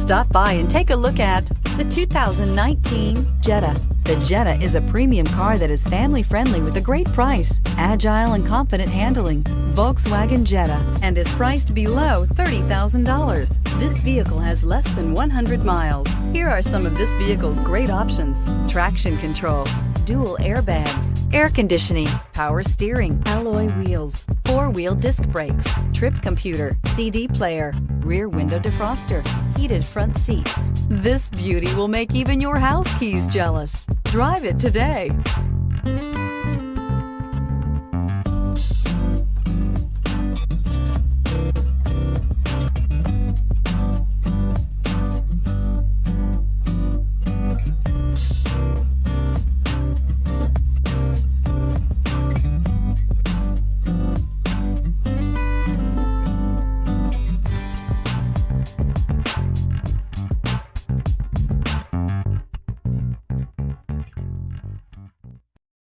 Stop by and take a look at the 2019 Jetta. The Jetta is a premium car that is family-friendly with a great price, agile and confident handling. Volkswagen Jetta, and is priced below $30,000. This vehicle has less than 100 miles. Here are some of this vehicle's great options: traction control, dual airbags, air conditioning, power steering, alloy wheels, four-wheel disc brakes, trip computer, CD player, rear window defroster, heated front seats. This beauty will make even your house keys jealous. Drive it today.